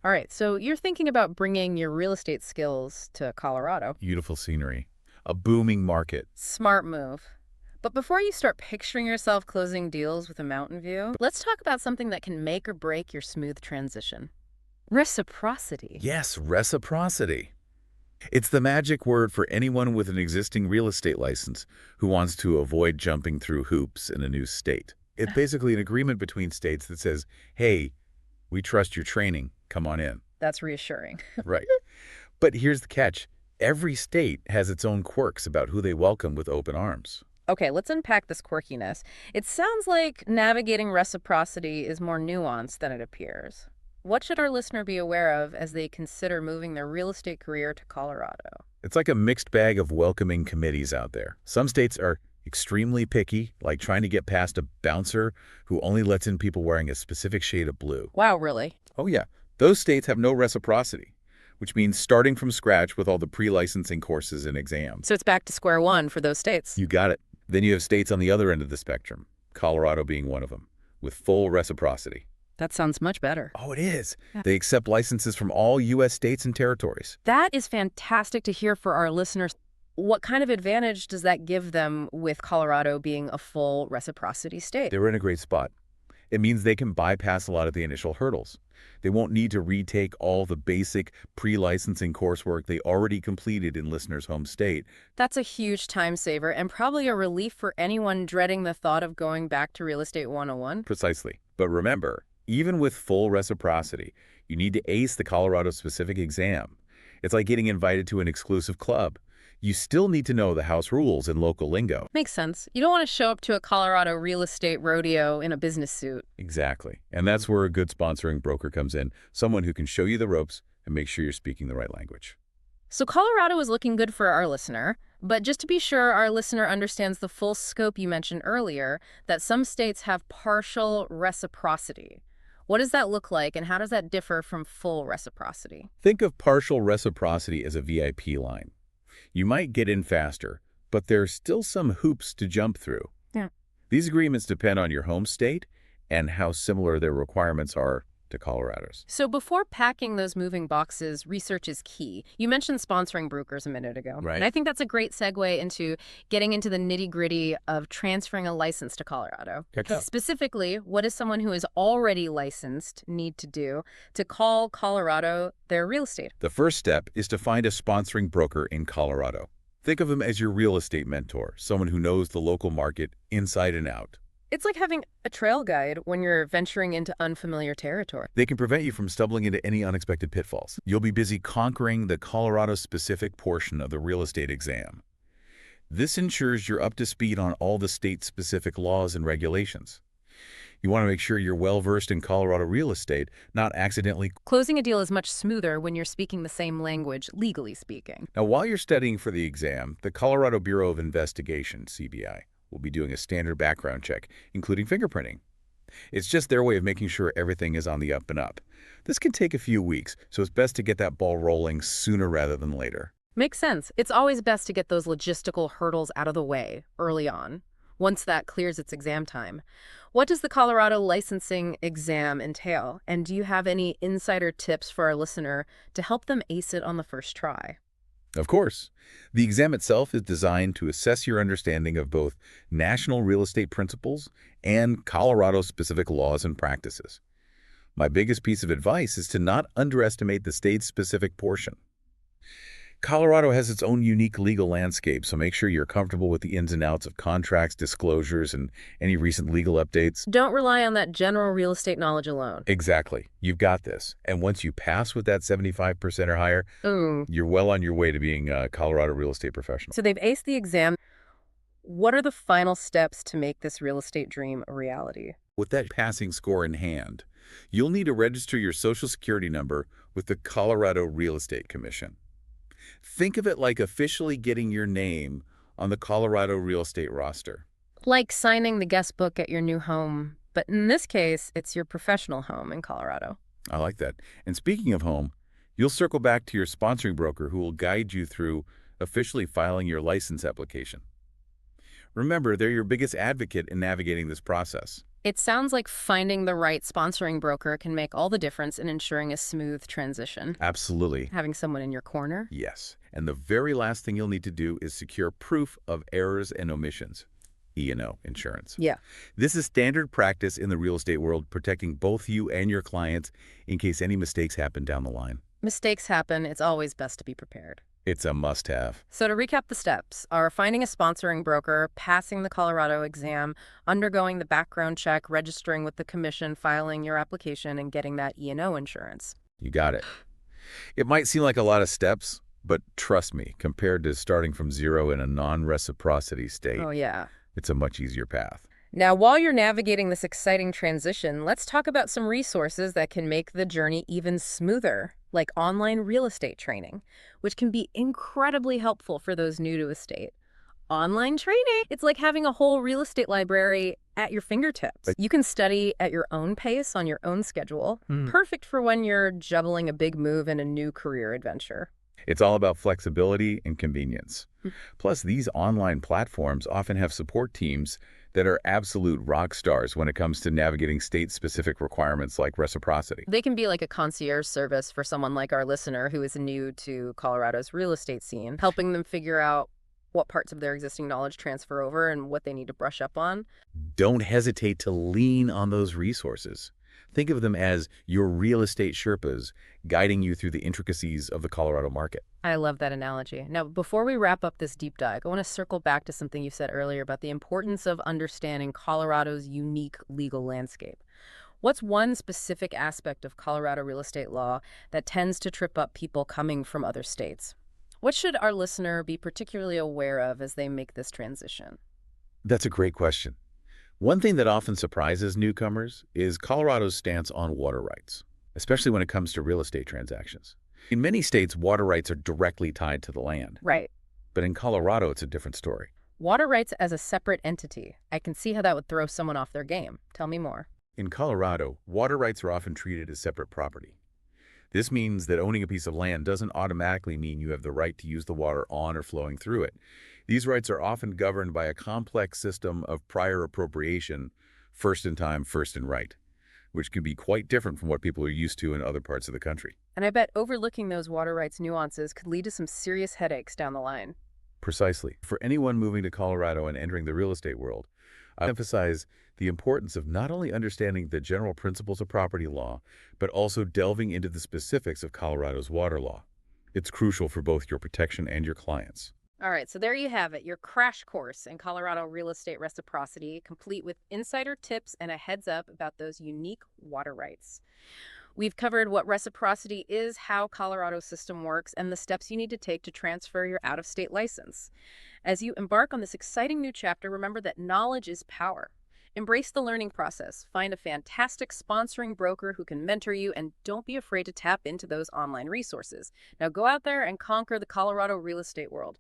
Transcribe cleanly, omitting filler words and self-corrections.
All right, so you're thinking about bringing your real estate skills to Colorado. Beautiful scenery, a booming market. Smart move. But before you start picturing yourself closing deals with a mountain view, let's talk about something that can make or break your smooth transition. Reciprocity. Yes, reciprocity. It's the magic word for anyone with an existing real estate license who wants to avoid jumping through hoops in a new state. It's basically an agreement between states that says, hey, we trust your training, come on in. That's reassuring. Right. But here's the catch. Every state has its own quirks about who they welcome with open arms. Okay, let's unpack this quirkiness. It sounds like navigating reciprocity is more nuanced than it appears. What should our listener be aware of as they consider moving their real estate career to Colorado? It's like a mixed bag of welcoming committees out there. Some states are extremely picky, like trying to get past a bouncer who only lets in people wearing a specific shade of blue. Wow, really? Oh yeah, those states have no reciprocity, which means starting from scratch with all the pre-licensing courses and exams. So it's back to square one for those states. You got it. Then you have states on the other end of the spectrum, Colorado being one of them, with full reciprocity. That sounds much better. Oh, it is. Yeah. They accept licenses from all U.S. states and territories. That is fantastic to hear for our listeners. What kind of advantage does that give them with Colorado being a full reciprocity state? They're in a great spot. It means they can bypass a lot of the initial hurdles. They won't need to retake all the basic pre-licensing coursework they already completed in listeners' home state. That's a huge time saver and probably a relief for anyone dreading the thought of going back to Real Estate 101. Precisely. But remember, even with full reciprocity, you need to ace the Colorado-specific exam. It's like getting invited to an exclusive club. You still need to know the house rules and local lingo. Makes sense. You don't want to show up to a Colorado real estate rodeo in a business suit. Exactly. And that's where a good sponsoring broker comes in, someone who can show you the ropes and make sure you're speaking the right language. So Colorado is looking good for our listener, but just to be sure our listener understands the full scope you mentioned earlier, that some states have partial reciprocity. What does that look like, and how does that differ from full reciprocity? Think of partial reciprocity as a VIP line. You might get in faster, but there's still some hoops to jump through. Yeah. These agreements depend on your home state and how similar their requirements are to Colorado's. So before packing those moving boxes, research is key. You mentioned sponsoring brokers a minute ago. Right. And I think that's a great segue into getting into the nitty-gritty of transferring a license to Colorado. Check it out. Specifically, what does someone who is already licensed need to do to call Colorado their real estate? The first step is to find a sponsoring broker in Colorado. Think of him as your real estate mentor, someone who knows the local market inside and out. It's like having a trail guide when you're venturing into unfamiliar territory. They can prevent you from stumbling into any unexpected pitfalls. You'll be busy conquering the Colorado-specific portion of the real estate exam. This ensures you're up to speed on all the state-specific laws and regulations. You want to make sure you're well-versed in Colorado real estate, not accidentally. Closing a deal is much smoother when you're speaking the same language, legally speaking. Now, while you're studying for the exam, the Colorado Bureau of Investigation, CBI, will be doing a standard background check, including fingerprinting. It's just their way of making sure everything is on the up and up. This can take a few weeks, so it's best to get that ball rolling sooner rather than later. Makes sense. It's always best to get those logistical hurdles out of the way early on, once that clears its exam time. What does the Colorado licensing exam entail? And do you have any insider tips for our listener to help them ace it on the first try? Of course, the exam itself is designed to assess your understanding of both national real estate principles and Colorado-specific laws and practices. My biggest piece of advice is to not underestimate the state-specific portion. Colorado has its own unique legal landscape, so make sure you're comfortable with the ins and outs of contracts, disclosures, and any recent legal updates. Don't rely on that general real estate knowledge alone. Exactly. You've got this. And once you pass with that 75% or higher, you're well on your way to being a Colorado real estate professional. So they've aced the exam. What are the final steps to make this real estate dream a reality? With that passing score in hand, you'll need to register your Social Security number with the Colorado Real Estate Commission. Think of it like officially getting your name on the Colorado real estate roster. Like signing the guest book at your new home, but in this case, it's your professional home in Colorado. I like that. And speaking of home, you'll circle back to your sponsoring broker who will guide you through officially filing your license application. Remember, they're your biggest advocate in navigating this process. It sounds like finding the right sponsoring broker can make all the difference in ensuring a smooth transition. Absolutely. Having someone in your corner? Yes. And the very last thing you'll need to do is secure proof of errors and omissions. E&O insurance. Yeah. This is standard practice in the real estate world, protecting both you and your clients in case any mistakes happen down the line. Mistakes happen. It's always best to be prepared. It's a must-have. So to recap the steps are finding a sponsoring broker, passing the Colorado exam, undergoing the background check, registering with the commission, filing your application, and getting that E&O insurance. You got it. It might seem like a lot of steps, but trust me, compared to starting from zero in a non-reciprocity state, Oh, yeah. it's a much easier path. Now, while you're navigating this exciting transition, let's talk about some resources that can make the journey even smoother, like online real estate training, which can be incredibly helpful for those new to a state. Online training, it's like having a whole real estate library at your fingertips. But You can study at your own pace on your own schedule, Hmm. perfect for when you're juggling a big move and a new career adventure. It's all about flexibility and convenience. Hmm. Plus, these online platforms often have support teams that are absolute rock stars when it comes to navigating state-specific requirements like reciprocity. They can be like a concierge service for someone like our listener who is new to Colorado's real estate scene, helping them figure out what parts of their existing knowledge transfer over and what they need to brush up on. Don't hesitate to lean on those resources. Think of them as your real estate Sherpas guiding you through the intricacies of the Colorado market. I love that analogy. Now, before we wrap up this deep dive, I want to circle back to something you said earlier about the importance of understanding Colorado's unique legal landscape. What's one specific aspect of Colorado real estate law that tends to trip up people coming from other states? What should our listener be particularly aware of as they make this transition? That's a great question. One thing that often surprises newcomers is Colorado's stance on water rights, especially when it comes to real estate transactions. In many states, water rights are directly tied to the land, Right. but in Colorado, it's a different story. Water rights as a separate entity. I can see how that would throw someone off their game. Tell me more. In Colorado, water rights are often treated as separate property. This means that owning a piece of land doesn't automatically mean you have the right to use the water on or flowing through it. These rights are often governed by a complex system of prior appropriation, first in time, first in right, which can be quite different from what people are used to in other parts of the country. And I bet overlooking those water rights nuances could lead to some serious headaches down the line. Precisely. For anyone moving to Colorado and entering the real estate world, I emphasize the importance of not only understanding the general principles of property law, but also delving into the specifics of Colorado's water law. It's crucial for both your protection and your clients. All right, so there you have it, your crash course in Colorado real estate reciprocity, complete with insider tips and a heads up about those unique water rights. We've covered what reciprocity is, how Colorado's system works, and the steps you need to take to transfer your out-of-state license. As you embark on this exciting new chapter, remember that knowledge is power. Embrace the learning process. Find a fantastic sponsoring broker who can mentor you, and don't be afraid to tap into those online resources. Now go out there and conquer the Colorado real estate world.